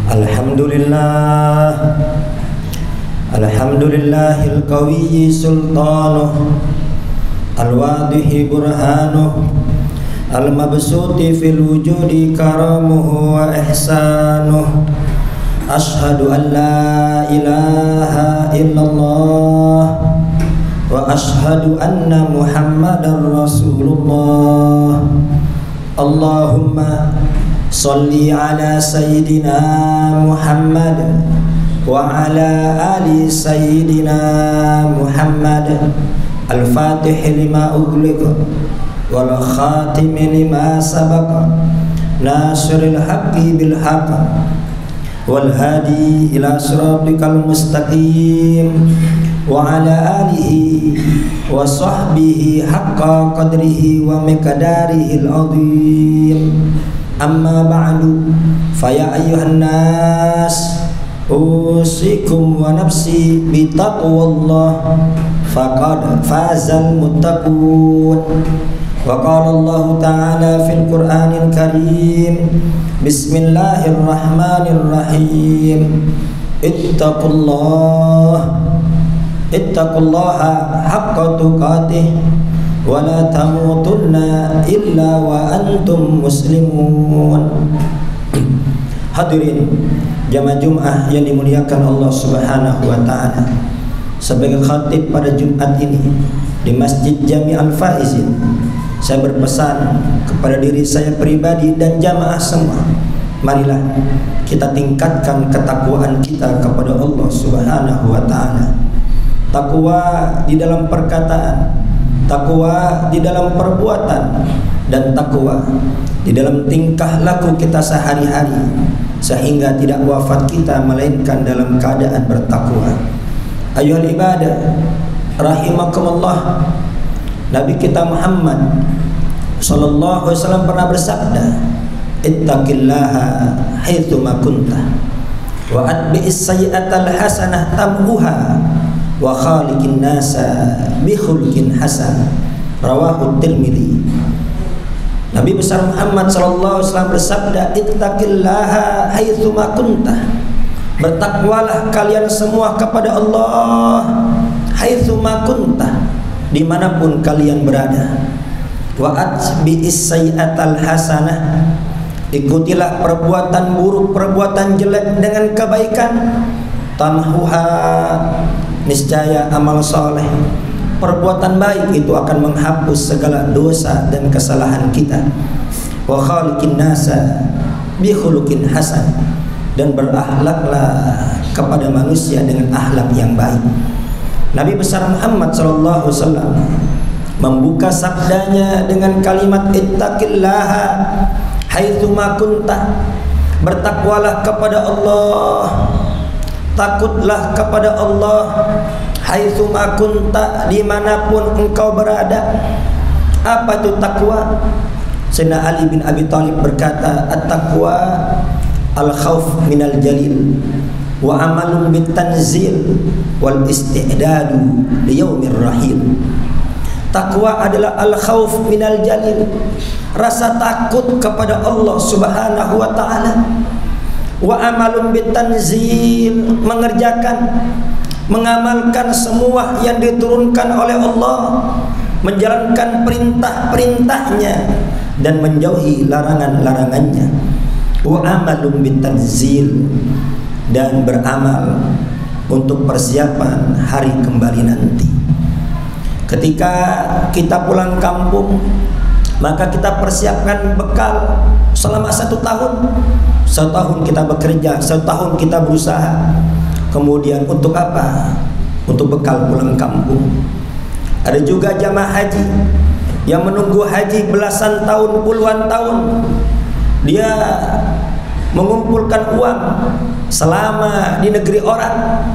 Alhamdulillah, alhamdulillahil qawiyyi sultanuh, al-wadihi burhanuh, al-mabsuti fil wujudi karamuhu wa ihsanuh. Ashhadu an la ilaha illallah wa ashhadu anna Muhammadar Rasulullah. Allahumma salli ala sayyidina Muhammad wa ala ali sayyidina Muhammad, al-fatih lima ughliq wal khatim lima sabaq, nasiril haqqi bil haqq wal hadi ila siratikal mustaqim, wa ala alihi wa sahbihi haqqa qadrihi wa miqdarihil azim. Amma ba'du, faya ayyuhan nas, usikum wa nafsi bitaqwallah, faqad fazal muttaqun. Wa qala Allah ta'ala fil Qur'anil Karim, bismillahirrahmanirrahim, ittaqullaha haqqa tuqatih wa la tamutunna illa wa antum muslimun. Hadirin jamaah Jumat yang dimuliakan Allah Subhanahu wa taala. Sebagai khatib pada Jumat ini di Masjid Jami' Al-Faizin, saya berpesan kepada diri saya pribadi dan jamaah semua, marilah kita tingkatkan ketakwaan kita kepada Allah Subhanahu wa taala. Takwa di dalam perkataan, takwa di dalam perbuatan, dan takwa di dalam tingkah laku kita sehari-hari, sehingga tidak wafat kita melainkan dalam keadaan bertakwa. Ayyuhal ibadah rahimakumullah, Nabi kita Muhammad sallallahu alaihi wasallam pernah bersabda, ittaqillaha haitsu ma kunta wa atbi'is sayyi'atal hasanah tamhuha wa khaliqin nasa bi khuluqin hasan, rawahu Tirmidzi. Nabi besar Muhammad sallallahu alaihi wasallam bersabda, ittaqillaha haitsu ma kunta, bertakwalah kalian semua kepada Allah haitsu ma kunta, dimanapun kalian berada. Wa atbi'is sayyi'atal hasanah, ikutilah perbuatan buruk, perbuatan jelek dengan kebaikan. Tamhuha, niscaya amal soleh, perbuatan baik itu akan menghapus segala dosa dan kesalahan kita. Wa khaliqin nasa bi khuluqin hasan, dan berakhlaklah kepada manusia dengan akhlak yang baik. Nabi besar Muhammad sallallahu alaihi wasallam membuka sabdanya dengan kalimat ittaqillaha haitsu ma kunta, bertakwalah kepada Allah, takutlah kepada Allah haitsu ma kunta, dimanapun engkau berada. Apa itu takwa? Sayyidina Ali bin Abi Thalib berkata, at-taqwa al-khauf minal jalil wa amalun bitanzil wal isti'dadu liyaumir rahil. Takwa adalah al-khauf minal jalil, rasa takut kepada Allah Subhanahu wa taala. Wa amalun bitanzil, mengerjakan, mengamalkan semua yang diturunkan oleh Allah, menjalankan perintah-perintahnya dan menjauhi larangan-larangannya. Wa amalun bitanzil, dan beramal untuk persiapan hari kembali nanti. Ketika kita pulang kampung, maka kita persiapkan bekal selama 1 tahun. 1 tahun kita bekerja, 1 tahun kita berusaha. Kemudian untuk apa? Untuk bekal pulang kampung. Ada juga jamaah haji yang menunggu haji belasan tahun, puluhan tahun. Dia mengumpulkan uang selama di negeri orang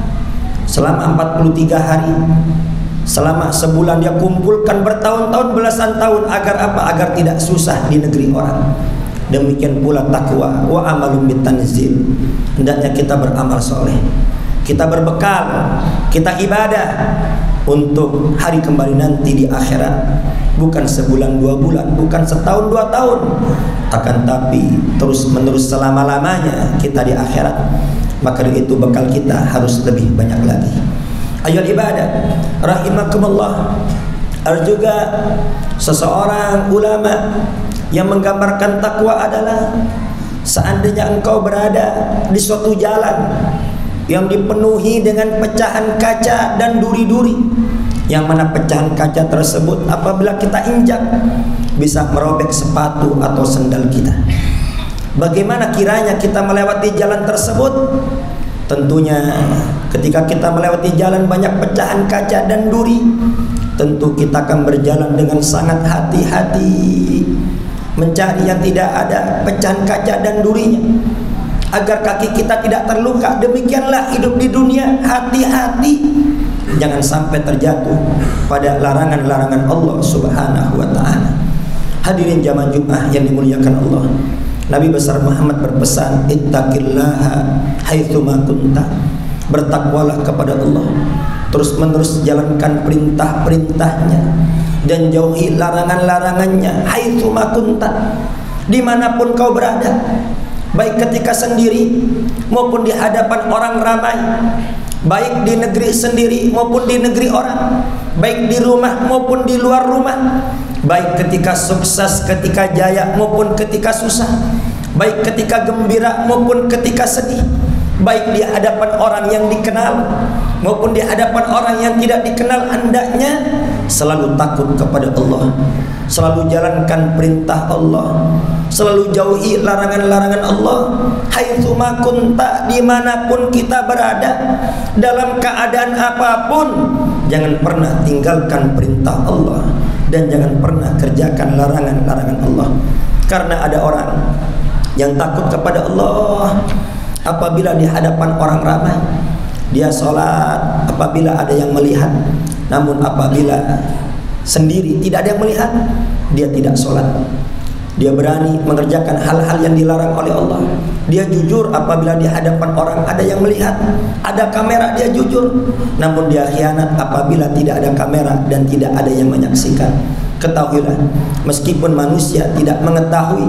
selama 43 hari, selama sebulan dia kumpulkan bertahun-tahun, belasan tahun. Agar apa? Agar tidak susah di negeri orang. Demikian pula takwa, wa amalum bitanzil, hendaknya kita beramal soleh. kita berbekal, kita ibadah untuk hari kembali nanti di akhirat. Bukan sebulan 2 bulan, bukan setahun 2 tahun, akan tapi terus menerus selama-lamanya kita di akhirat. Maka dari itu bekal kita harus lebih banyak lagi. Ayo ibadah rahimakumullah. Ada juga seseorang ulama yang menggambarkan takwa adalah seandainya engkau berada di suatu jalan yang dipenuhi dengan pecahan kaca dan duri-duri, yang mana pecahan kaca tersebut apabila kita injak bisa merobek sepatu atau sendal kita. Bagaimana kiranya kita melewati jalan tersebut? Tentunya ketika kita melewati jalan banyak pecahan kaca dan duri, tentu kita akan berjalan dengan sangat hati-hati, mencari yang tidak ada pecahan kaca dan durinya, agar kaki kita tidak terluka. Demikianlah hidup di dunia, hati-hati, jangan sampai terjatuh pada larangan-larangan Allah Subhanahu wa ta'ala. Hadirin jamaah Jumat yang dimuliakan Allah, Nabi besar Muhammad berpesan, ittaqillaha haitsuma kunta. Bertakwalah kepada Allah, terus menerus jalankan perintah-perintahnya dan jauhi larangan-larangannya. Haitsuma kunta, dimanapun kau berada, baik ketika sendiri maupun di hadapan orang ramai, baik di negeri sendiri maupun di negeri orang, baik di rumah maupun di luar rumah, baik ketika sukses, ketika jaya maupun ketika susah, baik ketika gembira maupun ketika sedih, baik di hadapan orang yang dikenal maupun di hadapan orang yang tidak dikenal. Hendaknya selalu takut kepada Allah, selalu jalankan perintah Allah, selalu jauhi larangan-larangan Allah. Haitsuma kunta, dimanapun kita berada, dalam keadaan apapun, jangan pernah tinggalkan perintah Allah dan jangan pernah kerjakan larangan-larangan Allah. Karena ada orang yang takut kepada Allah apabila di hadapan orang ramai dia sholat apabila ada yang melihat, namun apabila sendiri tidak ada yang melihat, dia tidak sholat. Dia berani mengerjakan hal-hal yang dilarang oleh Allah. Dia jujur apabila di hadapan orang ada yang melihat, ada kamera, dia jujur. Namun dia khianat apabila tidak ada kamera dan tidak ada yang menyaksikan. Ketahuilah, meskipun manusia tidak mengetahui,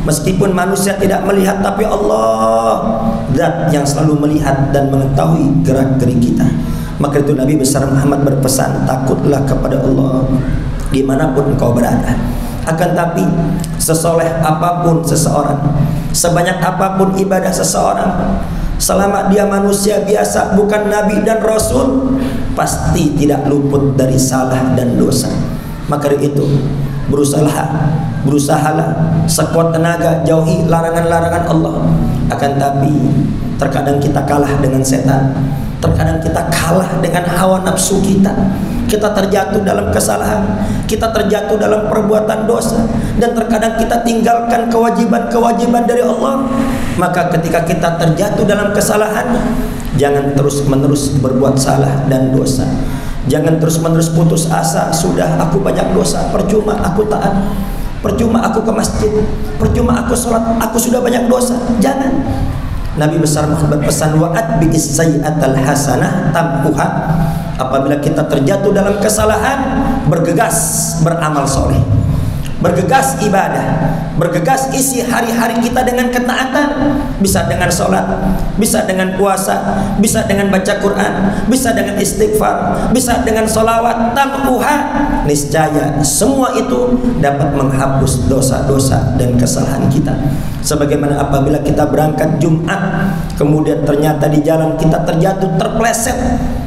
meskipun manusia tidak melihat, tapi Allah zat yang selalu melihat dan mengetahui gerak-gerik kita. Maka itu Nabi besar Muhammad berpesan, takutlah kepada Allah dimanapun engkau berada. Akan tapi sesoleh apapun seseorang, sebanyak apapun ibadah seseorang, selama dia manusia biasa, bukan Nabi dan Rasul, pasti tidak luput dari salah dan dosa. Maka dari itu berusahalah sekuat tenaga jauhi larangan-larangan Allah. Akan tapi terkadang kita kalah dengan setan, terkadang kita kalah dengan hawa nafsu kita. Kita terjatuh dalam kesalahan, kita terjatuh dalam perbuatan dosa, dan terkadang kita tinggalkan kewajiban-kewajiban dari Allah. Maka ketika kita terjatuh dalam kesalahan, jangan terus-menerus berbuat salah dan dosa. Jangan terus-menerus putus asa. Sudah, aku banyak dosa, percuma aku taat, percuma aku ke masjid, percuma aku sholat, aku sudah banyak dosa. Jangan. Nabi besar Muhammad berpesan, wa'at bi'is sayyi'atal hasanah tampuha. Apabila kita terjatuh dalam kesalahan, bergegas beramal soleh, bergegas ibadah, bergegas isi hari-hari kita dengan ketaatan. Bisa dengan sholat, bisa dengan puasa, bisa dengan baca Quran, bisa dengan istighfar, bisa dengan sholawat. Tampuha, niscaya semua itu dapat menghapus dosa-dosa dan kesalahan kita. Sebagaimana apabila kita berangkat Jumat, kemudian ternyata di jalan kita terjatuh, terpleset,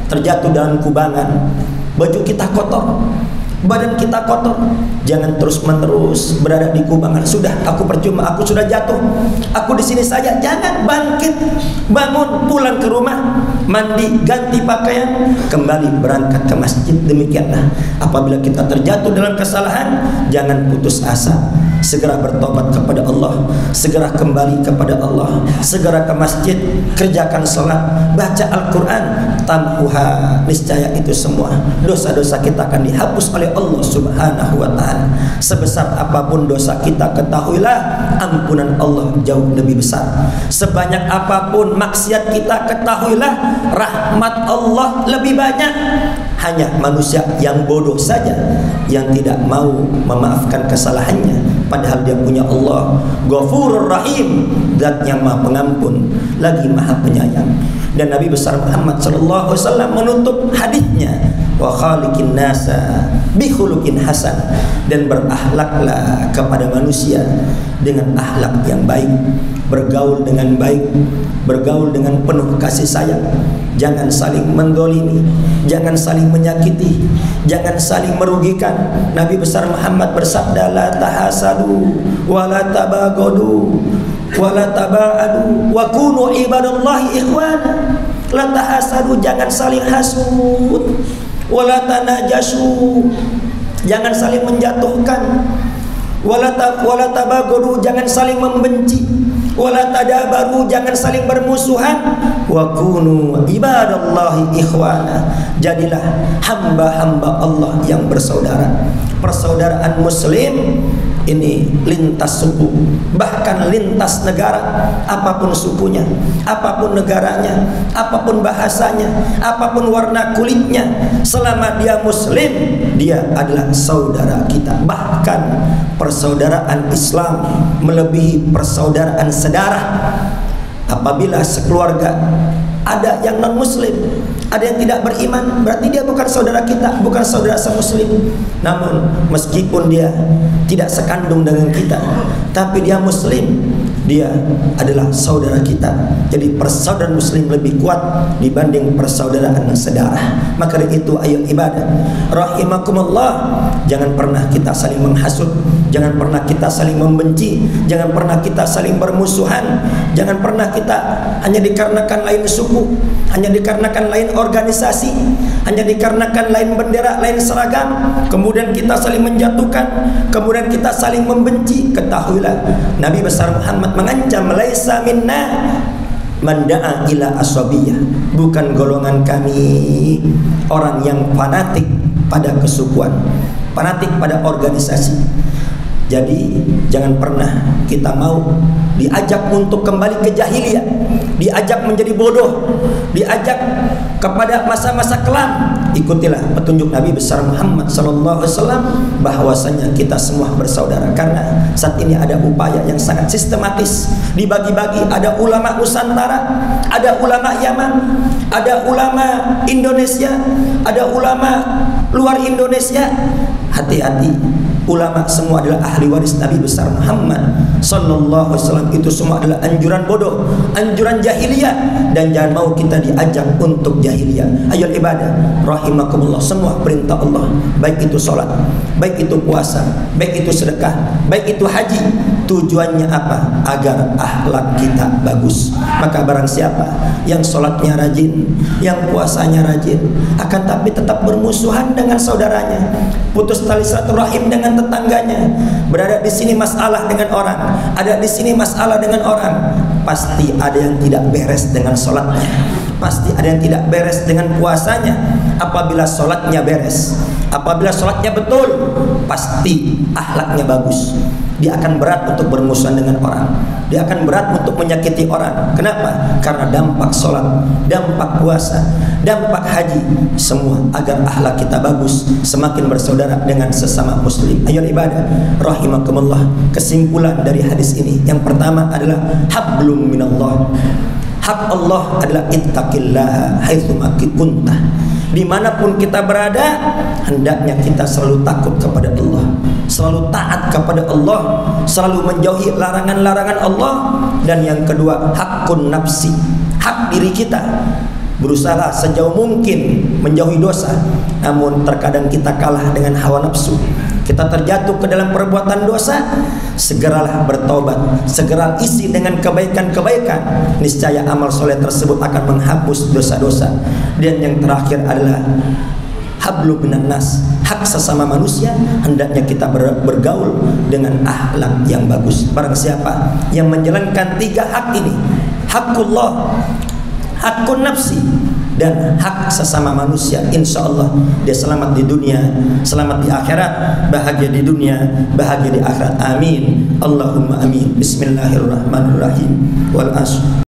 terjatuh dalam kubangan, baju kita kotor, badan kita kotor, jangan terus-menerus berada di kubangan. Sudah, aku percuma, aku sudah jatuh, aku di sini saja. Jangan, bangkit, bangun, pulang ke rumah, mandi, ganti pakaian, kembali berangkat ke masjid. Demikianlah apabila kita terjatuh dalam kesalahan, jangan putus asa. segera bertobat kepada Allah, segera kembali kepada Allah, segera ke masjid, kerjakan sholat, baca Al-Quran, tamhuha, niscaya itu semua dosa-dosa kita akan dihapus oleh Allah Subhanahu wa ta'ala. Sebesar apapun dosa kita, ketahuilah ampunan Allah jauh lebih besar. Sebanyak apapun maksiat kita, ketahuilah rahmat Allah lebih banyak. Hanya manusia yang bodoh saja yang tidak mau memaafkan kesalahannya, padahal dia punya Allah Ghafurur Rahim, Zat yang Maha Pengampun lagi Maha Penyayang. Dan Nabi besar Muhammad sallallahu alaihi wasallam menutup hadisnya, wa khaliqin nasa bi khuluqin hasan, dan berakhlaklah kepada manusia dengan akhlak yang baik, bergaul dengan baik, bergaul dengan penuh kasih sayang. Jangan saling mendolimi, jangan saling menyakiti, jangan saling merugikan. Nabi besar Muhammad bersabda, la tahasadu wa la tabaghadu wa la taba'adu wa kunu ibadallahi ikhwana. La tahasadu, jangan saling hasud, wa la tanajasu, jangan saling menjatuhkan, wa la tabaghadu, jangan saling membenci, wala tadabaru, jangan saling bermusuhan, wa kunu ibadallahi ikhwana, jadilah hamba-hamba Allah yang bersaudara. Persaudaraan muslim ini lintas suku, bahkan lintas negara. Apapun sukunya, apapun negaranya, apapun bahasanya, apapun warna kulitnya, selama dia muslim, dia adalah saudara kita. Bahkan persaudaraan Islam melebihi persaudaraan sedarah. Apabila sekeluarga ada yang non muslim, ada yang tidak beriman, berarti dia bukan saudara kita, bukan saudara semuslim. Namun meskipun dia tidak sekandung dengan kita, tapi dia muslim, dia adalah saudara kita. Jadi persaudaraan muslim lebih kuat dibanding persaudaraan sedarah. Maka dari itu ayo ibadah rahimakumullah, jangan pernah kita saling menghasut, jangan pernah kita saling membenci, jangan pernah kita saling bermusuhan, jangan pernah kita hanya dikarenakan lain suku, hanya dikarenakan lain organisasi, hanya dikarenakan lain bendera, lain seragam, kemudian kita saling menjatuhkan, kemudian kita saling membenci. Ketahuilah Nabi besar Muhammad mengancam, laisa minna man da'a ila asabiyah, bukan golongan kami orang yang fanatik pada kesukuan, fanatik pada organisasi. Jadi jangan pernah kita mau diajak untuk kembali ke jahiliyah, diajak menjadi bodoh, diajak kepada masa-masa kelam. Ikutilah petunjuk Nabi besar Muhammad sallallahu alaihi wasallam bahwasanya kita semua bersaudara. Karena saat ini ada upaya yang sangat sistematis dibagi-bagi. Ada ulama Nusantara, ada ulama Yaman, ada ulama Indonesia, ada ulama luar Indonesia. Hati-hati, ulama semua adalah ahli waris Nabi besar Muhammad sallallahu alaihi wasallam. Itu semua adalah anjuran bodoh, anjuran jahiliyah, dan jangan mau kita diajak untuk jahiliyah. Ayo ibadah rahimakumullah, semua perintah Allah, baik itu sholat, baik itu puasa, baik itu sedekah, baik itu haji, tujuannya apa? Agar akhlak kita bagus. Maka barang siapa yang sholatnya rajin, yang puasanya rajin, akan tapi tetap bermusuhan dengan saudaranya, putus tali silaturahim dengan tetangganya, berada di sini masalah dengan orang, ada di sini masalah dengan orang, pasti ada yang tidak beres dengan sholatnya, pasti ada yang tidak beres dengan puasanya. Apabila sholatnya beres, apabila sholatnya betul, pasti akhlaknya bagus. Dia akan berat untuk bermusuhan dengan orang, dia akan berat untuk menyakiti orang. Kenapa? Karena dampak sholat, dampak puasa, dampak haji, semua agar akhlak kita bagus, semakin bersaudara dengan sesama muslim. Ayo ibadah rahimakumullah. Kesimpulan dari hadis ini, yang pertama adalah hablum minallah. Hak Allah adalah ittaqillaha haitsuma kunta. Dimanapun kita berada, hendaknya kita selalu takut kepada Allah, selalu taat kepada Allah, selalu menjauhi larangan-larangan Allah. Dan yang kedua, hakun nafsi, hak diri kita. Berusaha sejauh mungkin menjauhi dosa, namun terkadang kita kalah dengan hawa nafsu, kita terjatuh ke dalam perbuatan dosa. Segeralah bertobat, segera isi dengan kebaikan-kebaikan, niscaya amal soleh tersebut akan menghapus dosa-dosa. Dan yang terakhir adalah hablum minan nas, hak sesama manusia, hendaknya kita bergaul dengan akhlak yang bagus. Barang siapa yang menjalankan 3 hak ini, hakullah, hakun nafsi, dan hak sesama manusia, insya Allah dia selamat di dunia, selamat di akhirat, bahagia di dunia, bahagia di akhirat. Amin, Allahumma amin. Bismillahirrahmanirrahim. Wal asr.